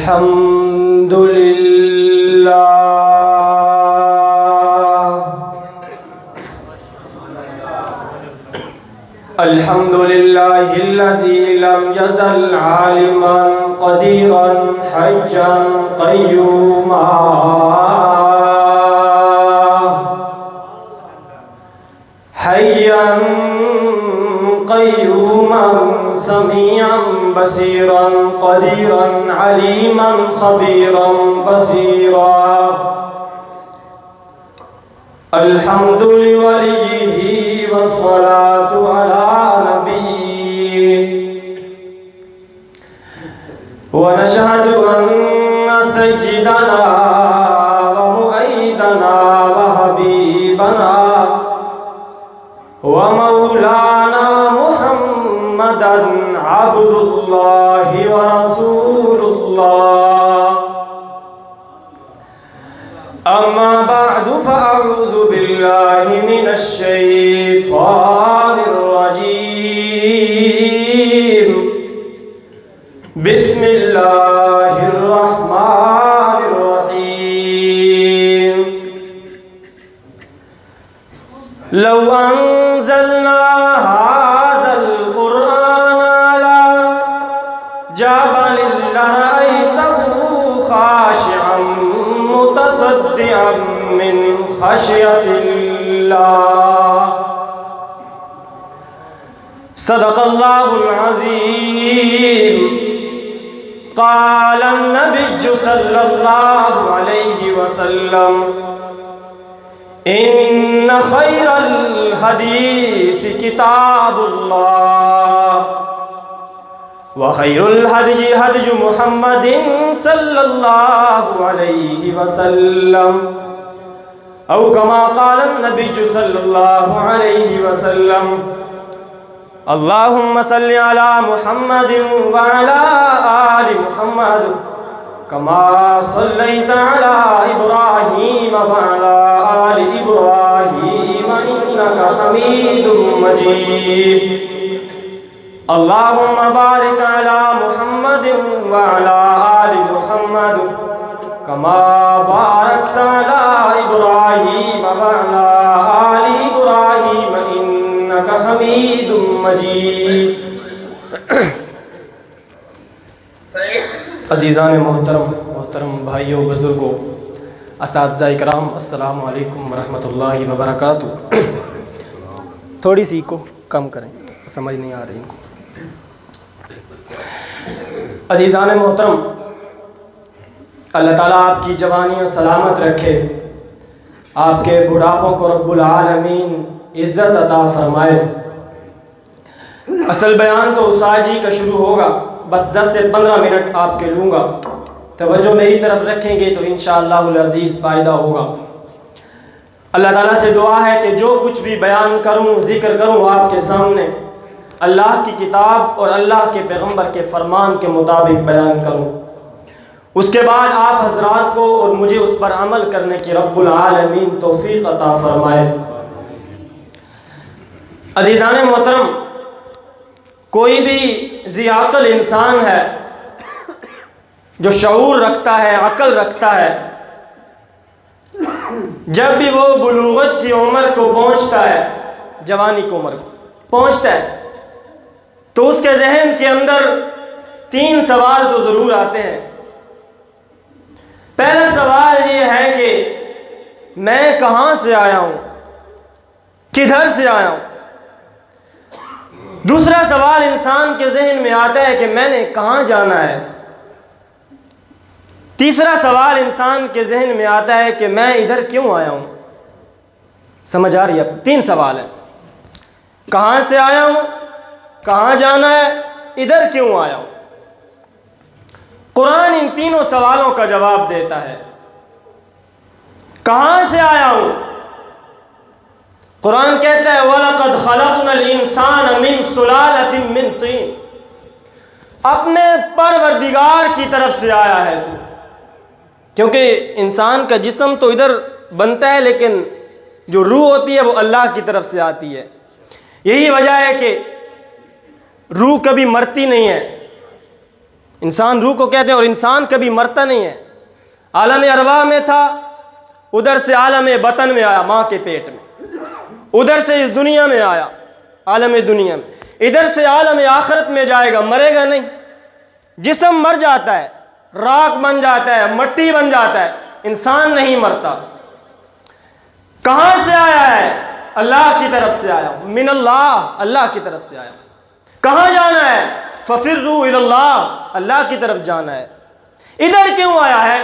الحمد لله الحمد لله الذي لم يزل عالما قديرا حيا قيوما حيا قيوما سميعا بصيرا قديرا عليما خبيرا بصيرا الحمد لوليه والصلاة على نبيه ونشهد أن سيدنا ومؤيدنا وحبيبنا ومولانا محمدا عبد الله ورسول الله أما بعد فأعوذ بالله من الشيطان الرجيم بسم الله الرحمن الرحيم لو أنزلنا هذا القرآن على جبل لرأيته خاشعا متصدعا من خشية الله صدق الله العظيم قال النبي صلى الله عليه وسلم إن خير الحديث كتاب الله وخير الهدي هدي محمد صلى الله عليه وسلم أو كما قال النبي صلى الله عليه وسلم اللهم صل على محمد وعلى آل محمد كما صليت على إبراهيم وعلى آل إبراهيم إنك حميد مجيد اللهم بارك على محمد وعلى آل محمد كما باركت على إبراهيم وعلى آل إبراهيم إنك حميد مجيد عزیزان محترم بھائیوں بزرگوں اساتذہ اکرام السلام علیکم ورحمۃ اللہ وبرکاتہ. تھوڑی سی کو کم کریں سمجھ نہیں آ رہی ان کو. عزیزان محترم اللہ تعالیٰ آپ کی جوانیاں سلامت رکھے آپ کے بڑھاپوں کو رب العالمین عزت عطا فرمائے. اصل بیان تو استاد جی کا شروع ہوگا بس 10 سے 15 منٹ آپ کے لوں گا توجہ میری طرف رکھیں گے تو انشاءاللہ العزیز فائدہ ہوگا. اللہ تعالیٰ سے دعا ہے کہ جو کچھ بھی بیان کروں ذکر کروں آپ کے سامنے اللہ کی کتاب اور اللہ کے پیغمبر کے فرمان کے مطابق بیان کروں. اس کے بعد آپ حضرات کو اور مجھے اس پر عمل کرنے کی رب العالمین توفیق عطا فرمائے. عزیزان محترم کوئی بھی ذی عقل انسان ہے جو شعور رکھتا ہے عقل رکھتا ہے جب بھی وہ بلوغت کی عمر کو پہنچتا ہے جوانی کی عمر کو پہنچتا ہے تو اس کے ذہن کے اندر 3 سوال تو ضرور آتے ہیں. پہلا سوال یہ ہے کہ میں کہاں سے آیا ہوں کدھر سے آیا ہوں. دوسرا سوال انسان کے ذہن میں آتا ہے کہ میں نے کہاں جانا ہے. تیسرا سوال انسان کے ذہن میں آتا ہے کہ میں ادھر کیوں آیا ہوں. سمجھ آ رہی ہے آپ کو؟ 3 سوال ہیں. کہاں سے آیا ہوں کہاں جانا ہے ادھر کیوں آیا ہوں. قرآن ان تینوں سوالوں کا جواب دیتا ہے. کہاں سے آیا ہوں قرآن کہتا ہے وَلَقَدْ خَلَقْنَا الْإِنسَانَ مِنْ سُلَالَةٍ مِّن طِينٍ اپنے پروردگار کی طرف سے آیا ہے تو. کیونکہ انسان کا جسم تو ادھر بنتا ہے لیکن جو روح ہوتی ہے وہ اللہ کی طرف سے آتی ہے. یہی وجہ ہے کہ روح کبھی مرتی نہیں ہے. انسان روح کو کہتے ہیں، اور انسان کبھی مرتا نہیں ہے. عالم ارواح میں تھا، ادھر سے عالم بطن میں آیا ماں کے پیٹ میں، ادھر سے اس دنیا میں آیا عالم دنیا میں، ادھر سے عالم آخرت میں جائے گا. مرے گا نہیں. جسم مر جاتا ہے، راکھ بن جاتا ہے، مٹی بن جاتا ہے، انسان نہیں مرتا. کہاں سے آیا ہے؟ اللہ کی طرف سے آیا ہوں. من اللہ، اللہ کی طرف سے آیا ہوں. کہاں جانا ہے؟ ففروا الی اللہ، اللہ کی طرف جانا ہے. ادھر کیوں آیا ہے؟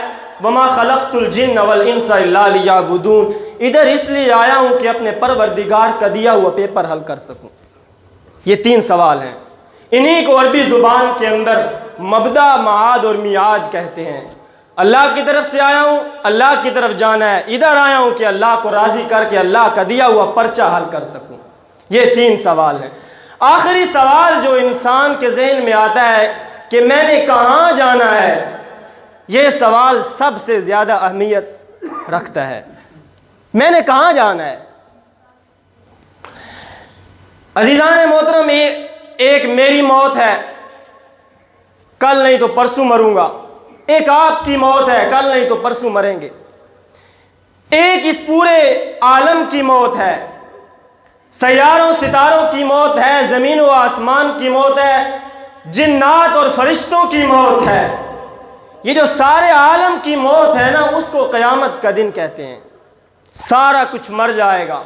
وما خلقت الجن والانس الا لیعبدون، ادھر اس لیے آیا ہوں کہ اپنے پروردگار کا دیا ہوا پیپر حل کر سکوں. یہ 3 سوال ہیں. انہی کو عربی زبان کے اندر مبدا، معاد اور میعاد کہتے ہیں. اللہ کی طرف سے آیا ہوں، اللہ کی طرف جانا ہے. ادھر آیا ہوں کہ اللہ کو راضی کر کے اللہ کا دیا ہوا پرچہ حل کر سکوں. یہ 3 سوال ہیں. آخری سوال جو انسان کے ذہن میں آتا ہے کہ میں نے کہاں جانا ہے، یہ سوال سب سے زیادہ اہمیت رکھتا ہے. میں نے کہاں جانا ہے؟ عزیزان محترم، ایک میری موت ہے، کل نہیں تو پرسوں مروں گا. ایک آپ کی موت ہے، کل نہیں تو پرسوں مریں گے. ایک اس پورے عالم کی موت ہے، سیاروں ستاروں کی موت ہے، زمین و آسمان کی موت ہے، جنات اور فرشتوں کی موت ہے. یہ جو سارے عالم کی موت ہے نا، اس کو قیامت کا دن کہتے ہیں. سارا کچھ مر جائے گا،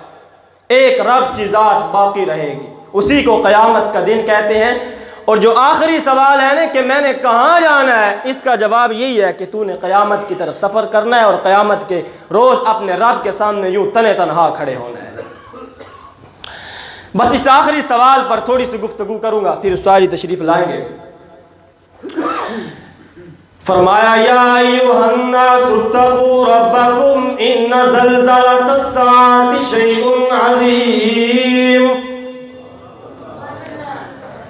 ایک رب کی ذات باقی رہے گی، اسی کو قیامت کا دن کہتے ہیں. اور جو آخری سوال ہے نا کہ میں نے کہاں جانا ہے، اس کا جواب یہی ہے کہ تو نے قیامت کی طرف سفر کرنا ہے اور قیامت کے روز اپنے رب کے سامنے یوں تنے تنہا کھڑے ہونا ہے. بس اس آخری سوال پر تھوڑی سی گفتگو کروں گا، پھر استاد جی تشریف لائیں گے. فرمایا یا ایھا الناس اتقوا ربکم ان زلزلۃ الساعۃ شیء عظیم.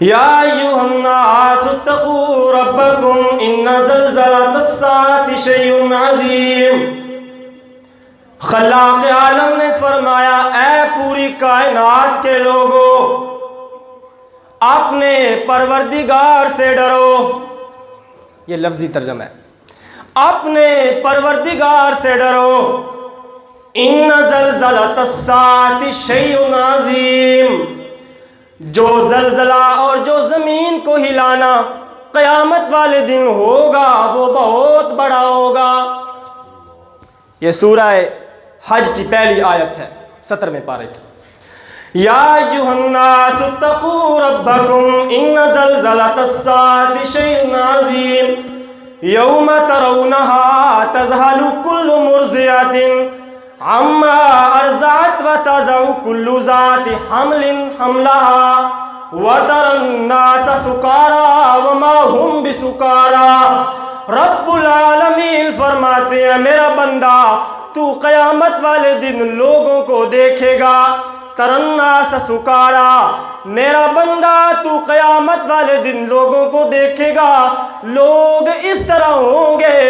یا ایھا الناس اتقوا ربکم ان زلزلۃ الساعۃ شیء عظیم. خلاق عالم نے فرمایا اے پوری کائنات کے لوگوں، اپنے پروردگار سے ڈرو. یہ لفظی ترجمہ ہے، اپنے پروردگار سے ڈرو. ان زلزلۃ الساعۃ شیء عظیم، جو زلزلہ اور جو زمین کو ہلانا قیامت والے دن ہوگا وہ بہت بڑا ہوگا. یہ سورہ حج کی پہلی آیت ہے، 17ویں پارے کی. یا ایھا الناس اتقوا ربکم ان زلزلۃ الساعۃ شیء عظیم یوم ترونها تذہل کل مرضعۃ عما ارضعت وتضع کل ذات حمل حملها وترى الناس سکارى وما هم بسکارى. رب العالمین فرماتے ہیں میرا بندہ تو قیامت والے دن لوگوں کو دیکھے گا. ترناس سکارا، میرا بندہ تو قیامت والے دن لوگوں کو دیکھے گا. لوگ اس طرح ہوں گے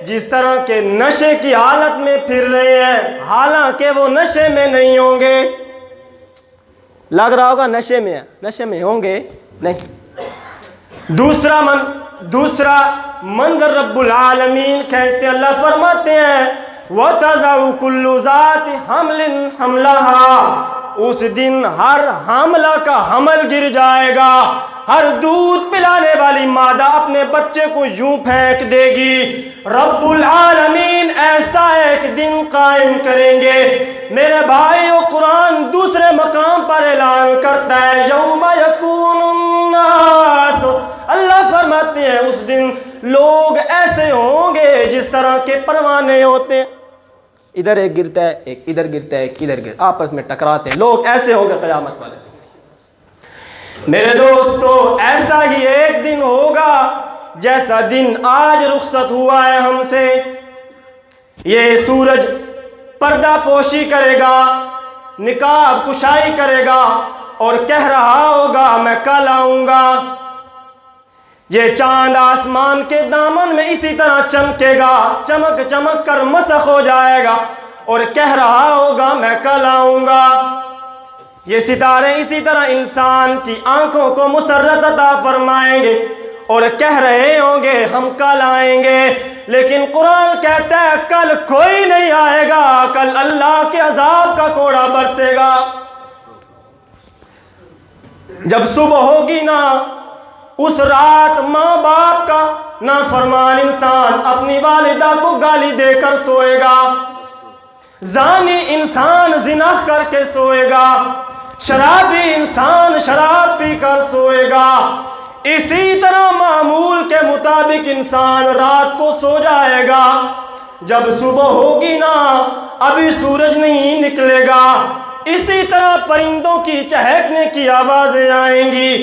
جس طرح کے نشے کی حالت میں پھر رہے ہیں، حالانکہ وہ نشے میں نہیں ہوں گے. لگ رہا ہوگا نشے میں ہے، نشے میں ہوں گے نہیں. دوسرا منظر رب العالمین کہتے ہیں، اللہ فرماتے ہیں وَتَضَعُ كُلُّ ذَاتِ حَمْلٍ حَمْلَهَا. اس دن ہر حاملہ کا حمل گر جائے گا. ہر دودھ پلانے والی مادہ اپنے بچے کو یوں پھینک دے گی. رب العالمین ایسا ایک دن قائم کریں گے. میرے بھائیو، قرآن دوسرے مقام پر اعلان کرتا ہے یوم یکون الناس، اللہ فرماتے ہیں اس دن لوگ ایسے ہوں گے جس طرح کے پروانے ہوتے ہیں، ادھر ایک گرتا ہے، ایک ادھر گرتا ہے، ایک ادھر گرتا ہے، آپس میں ٹکراتے ہیں. لوگ ایسے ہوں گے قیامت والے. میرے دوستو، ایسا ہی ایک دن ہوگا جیسا دن آج رخصت ہوا ہے ہم سے. یہ سورج پردہ پوشی کرے گا، نقاب کشائی کرے گا اور کہہ رہا ہوگا میں کل آؤں گا. یہ چاند آسمان کے دامن میں اسی طرح چمکے گا، چمک چمک کر مسخ ہو جائے گا اور کہہ رہا ہوگا میں کل آؤں گا. یہ ستارے اسی طرح انسان کی آنکھوں کو مسرت عطا فرمائیں گے اور کہہ رہے ہوں گے ہم کل آئیں گے، لیکن قرآن کہتا ہے کل کوئی نہیں آئے گا، کل اللہ کے عذاب کا کوڑا برسے گا۔ جب صبح ہوگی نا، اس رات ماں باپ کا نافرمان انسان اپنی والدہ کو گالی دے کر سوئے گا، زانی انسان زنا کر کے سوئے گا، شرابی انسان شراب پی کر سوئے گا، اسی طرح معمول کے مطابق انسان رات کو سو جائے گا۔ جب صبح ہوگی نا، ابھی سورج نہیں نکلے گا، اسی طرح پرندوں کی چہکنے کی آوازیں آئیں گی،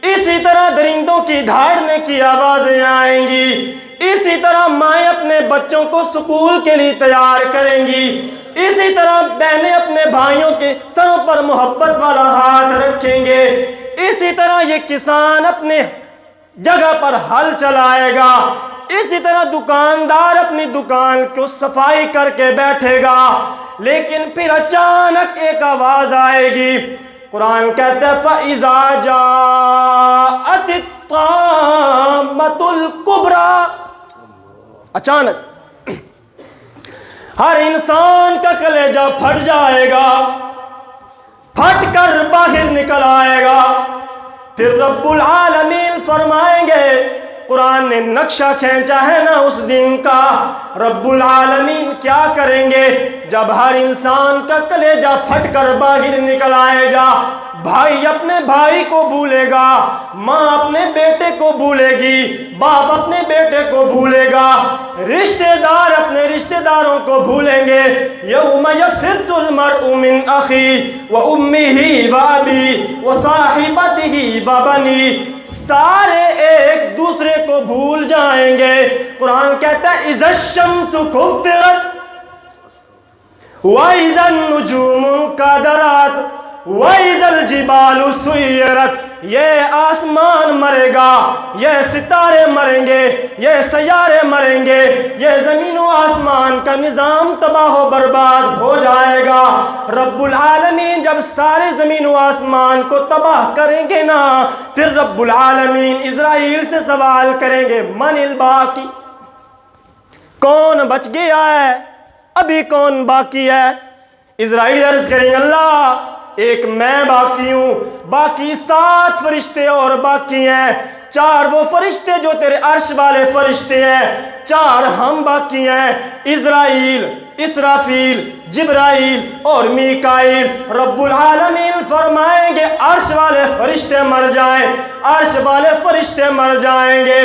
اسی طرح درندوں کی دھاڑنے کی آوازیں آئیں گی، اسی طرح مائیں اپنے بچوں کو سکول کے لیے تیار کریں گی، اسی طرح بہنیں اپنے بھائیوں کے سروں پر محبت والا ہاتھ رکھیں گے، اسی طرح یہ کسان اپنے جگہ پر ہل چلائے گا، اسی طرح دکاندار اپنی دکان کو صفائی کر کے بیٹھے گا۔ لیکن پھر اچانک ایک آواز آئے گی، قرآن کہتا ہے فَإِذَا جَاءَتِ الطَّامَّةُ الْكُبْرَى، اچانک ہر انسان کا کلیجہ پھٹ جائے گا، پھٹ کر باہر نکل آئے گا۔ پھر رب العالمین فرمائیں گے، قرآن نے نقشہ کھینچا ہے نا اس دن کا، رب العالمین کیا کریں گے جب ہر انسان کا کلیجہ پھٹ کر باہر نکل آئے گا؟ بھائی اپنے بھائی کو بھولے گا، ماں اپنے بیٹے کو بھولے گی، باپ اپنے بیٹے کو بھولے گا، رشتہ دار اپنے رشتہ داروں کو بھولیں گے۔ یوم یفر المرء من اخی و امہ و ابی و صاحبتہ و بنی، سارے ایک دوسرے کو بھول جائیں گے۔ قرآن کہتا ہے اذا الشمس کفرت وَإِذَا النُّجُومُ انْكَدَرَتْ وَإِذَا الْجِبَالُ سُيِّرَتْ، یہ آسمان مرے گا، یہ ستارے مریں گے، یہ سیارے مریں گے، یہ زمین و آسمان کا نظام تباہ و برباد ہو جائے گا۔ رب العالمین جب سارے زمین و آسمان کو تباہ کریں گے نا، پھر رب العالمین اسرائیل سے سوال کریں گے من الباقی، کون بچ گیا ہے، ابھی کون باقی ہے؟ اسرائیل عرض کریں گے اللہ ایک میں باقی ہوں، باقی 7 فرشتے اور باقی ہیں، 4 وہ فرشتے جو تیرے عرش والے فرشتے ہیں، 4 ہم باقی ہیں، اسرائیل، اسرافیل، جبرائیل اور میکائیل۔ رب العالمین فرمائیں گے عرش والے فرشتے مر جائیں، عرش والے فرشتے مر جائیں گے۔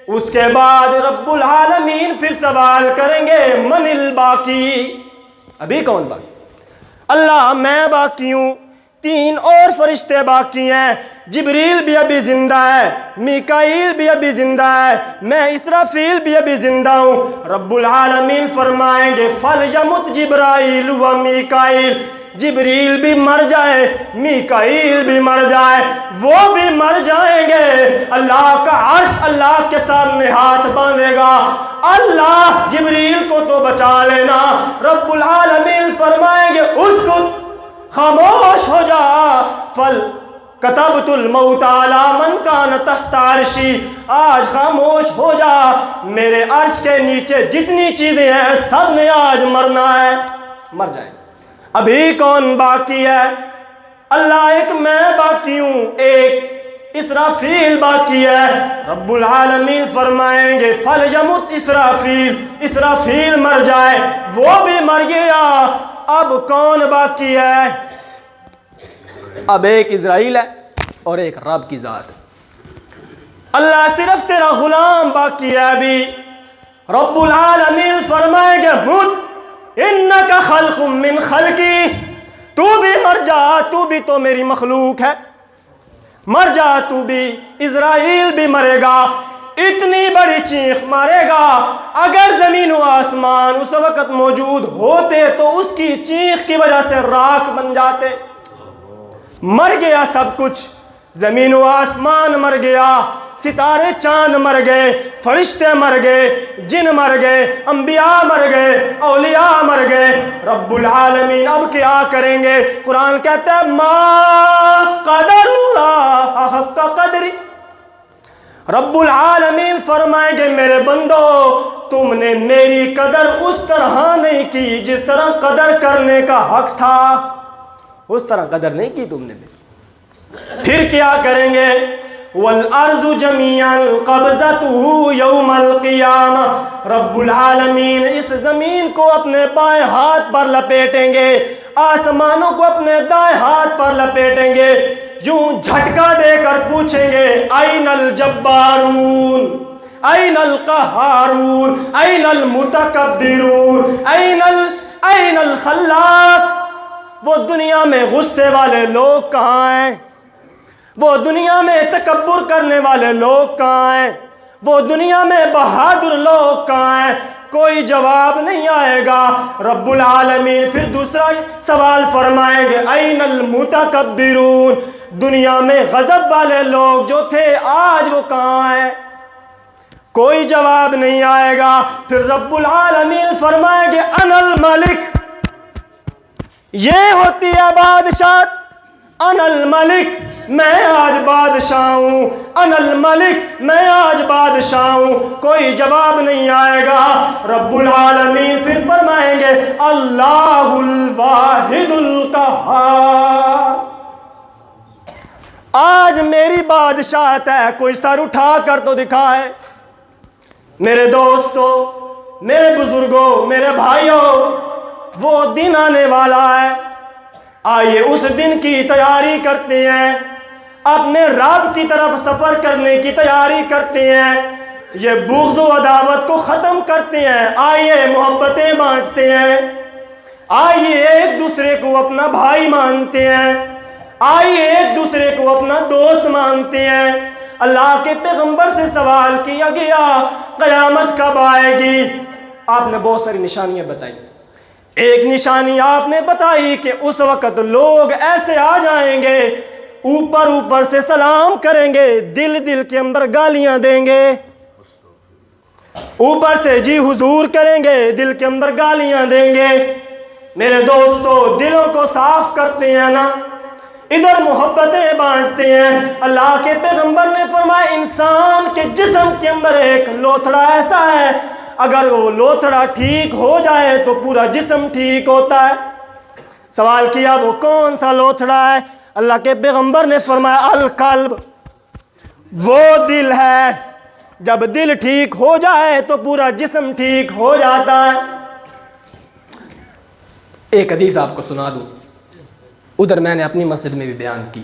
اس کے بعد رب العالمین پھر سوال کریں گے من الباقی، ابھی کون باقی؟ اللہ میں باقی ہوں، 3 اور فرشتے باقی ہیں، جبریل بھی ابھی زندہ ہے، میکائیل بھی ابھی زندہ ہے، میں اسرافیل بھی ابھی زندہ ہوں۔ رب العالمین فرمائیں گے فَلْيَمُتْ جِبْرَائِيلُ وَمِيكَائِيلُ، جبریل بھی مر جائے، میکائیل بھی مر جائے، وہ بھی مر جائیں گے۔ اللہ کا عرش اللہ کے سامنے ہاتھ باندھے گا، اللہ جبریل کو تو بچا لینا۔ رب العالمین فرمائیں گے اس کو خاموش ہو جا، فَكَتَبْتُ الْمَوْتَ عَلَى مَنْ كَانَ تَحْتَ عَرْشِي، آج خاموش ہو جا، میرے عرش کے نیچے جتنی چیزیں ہیں سب نے آج مرنا ہے، مر جائیں۔ ابھی کون باقی ہے؟ اللہ ایک میں باقی ہوں، ایک اسرافیل باقی ہے۔ رب العالمین فرمائیں گے فَلْيَمُتْ اسرافیل، اسرافیل مر جائے، وہ بھی مر گیا، اب کون باقی ہے؟ اب ایک اسرائیل ہے اور ایک رب کی ذات۔ اللہ صرف تیرا غلام باقی ہے ابھی۔ رب العالمین فرمائیں گے مت انکا خلق من خلقی، تو بھی مر جا، تو بھی تو میری مخلوق ہے، مر جا تو بھی۔ اسرائیل بھی مرے گا، اتنی بڑی چیخ مارے گا، اگر زمین و آسمان اس وقت موجود ہوتے تو اس کی چیخ کی وجہ سے راکھ بن جاتے۔ مر گیا سب کچھ، زمین و آسمان مر گیا، ستارے چاند مر گئے، فرشتے مر گئے، جن مر گئے، انبیاء مر گئے، اولیاء مر گئے۔ رب العالمین اب کیا کریں گے؟ قرآن کہتا ہے ما قدر اللہ حق قدری، رب العالمین فرمائیں گے میرے بندو تم نے میری قدر اس طرح نہیں کی جس طرح قدر کرنے کا حق تھا، اس طرح قدر نہیں کی تم نے میری۔ پھر کیا کریں گے؟ وَالْأَرْضُ جَمِيعًا قَبْضَتُهُ يَوْمَ الْقِيَامَةِ، رب العالمین اس زمین کو اپنے بائیں ہاتھ پر لپیٹیں گے، آسمانوں کو اپنے دائیں ہاتھ پر لپیٹیں گے، یوں جھٹکا دے کر پوچھیں گے اَيْنَ الْجَبَّارُونَ اَيْنَ الْقَهَّارُونَ اَيْنَ الْمُتَكَبِّرُونَ اَيْنَ الْخَلَّاقُ، وہ دنیا میں غصے والے لوگ کہاں ہیں؟ وہ دنیا میں تکبر کرنے والے لوگ کہاں ہیں؟ وہ دنیا میں بہادر لوگ کہاں ہیں؟ کوئی جواب نہیں آئے گا۔ رب العالمین پھر دوسرا سوال فرمائیں گے اَيْنَ الْمُتَكَبِّرُونَ، دنیا میں غضب والے لوگ جو تھے آج وہ کہاں ہیں؟ کوئی جواب نہیں آئے گا۔ پھر رب العالمین فرمائیں گے اَنَا الْمَلِكُ، یہ ہوتی ہے بادشاہت، اَنَا الْمَلِكُ، میں آج بادشاہ ہوں، اَنَا الْمَلِكُ، میں آج بادشاہ ہوں۔ کوئی جواب نہیں آئے گا۔ رب العالمین پھر فرمائیں گے اللہ الواحد القہار، آج میری بادشاہت ہے، کوئی سر اٹھا کر تو دکھائے۔ میرے دوستو، میرے بزرگوں، میرے بھائیوں، وہ دن آنے والا ہے، آئیے اس دن کی تیاری کرتے ہیں، اپنے رب کی طرف سفر کرنے کی تیاری کرتے ہیں، یہ بغض و عداوت کو ختم کرتے ہیں، آئیے محبتیں بانٹتے ہیں، آئیے ایک دوسرے کو اپنا بھائی مانتے ہیں، آئیے ایک دوسرے کو اپنا دوست مانتے ہیں۔ اللہ کے پیغمبر سے سوال کیا گیا قیامت کب آئے گی؟ آپ نے بہت ساری نشانیاں بتائی، ایک نشانی آپ نے بتائی کہ اس وقت لوگ ایسے آ جائیں گے، اوپر اوپر سے سلام کریں گے، دل دل کے اندر گالیاں دیں گے، اوپر سے جی حضور کریں گے، دل کے اندر گالیاں دیں گے۔ میرے دوستو، دلوں کو صاف کرتے ہیں نا، ادھر محبتیں بانٹتے ہیں۔ اللہ کے پیغمبر نے فرمایا انسان کے جسم کے اندر ایک لوتھڑا ایسا ہے، اگر وہ لوتھڑا ٹھیک ہو جائے تو پورا جسم ٹھیک ہوتا ہے۔ سوال کیا وہ کون سا لوتھڑا ہے؟ اللہ کے پیغمبر نے فرمایا القلب، وہ دل ہے، جب دل ٹھیک ہو جائے تو پورا جسم ٹھیک ہو جاتا ہے۔ ایک حدیث آپ کو سنا دوں، ادھر میں نے اپنی مسجد میں بھی بیان کی،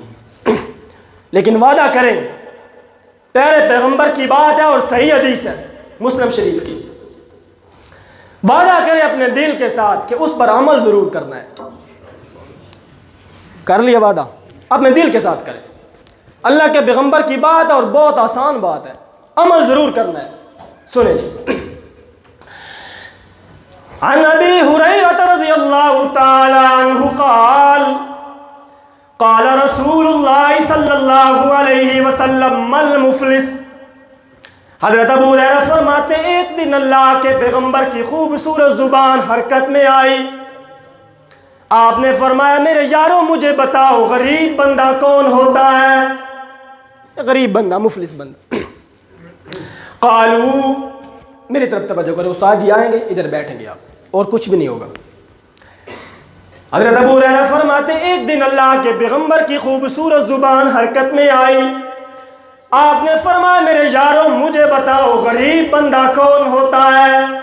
لیکن وعدہ کریں، پیارے پیغمبر کی بات ہے اور صحیح حدیث ہے مسلم شریف کی، وعدہ کریں اپنے دل کے ساتھ کہ اس پر عمل ضرور کرنا ہے۔ کر لیا وعدہ؟ اپنے دل کے ساتھ کریں، اللہ کے پیغمبر کی بات ہے اور بہت آسان بات ہے، عمل ضرور کرنا ہے۔ سنیں جی، عن ابی ہریرہ رضی اللہ تعالی عنہ قال قال رسول اللہ صلی اللہ علیہ وسلم مل مفلس، حضرت ابو ہریرہ فرماتے ہیں ایک دن اللہ کے پیغمبر کی خوبصورت زبان حرکت میں آئی، آپ نے فرمایا میرے یارو مجھے بتاؤ غریب بندہ کون ہوتا ہے؟ غریب بندہ، مفلس بندہ۔ قالو، میری طرف توجہ کرو، استاد جی آئیں گے، ادھر بیٹھیں گے آپ، اور کچھ بھی نہیں ہوگا۔ حضرت ابو ہریرہ فرماتے ہیں ایک دن اللہ کے پیغمبر کی خوبصورت زبان حرکت میں آئی، آپ نے فرمایا میرے یارو مجھے بتاؤ غریب بندہ کون ہوتا ہے؟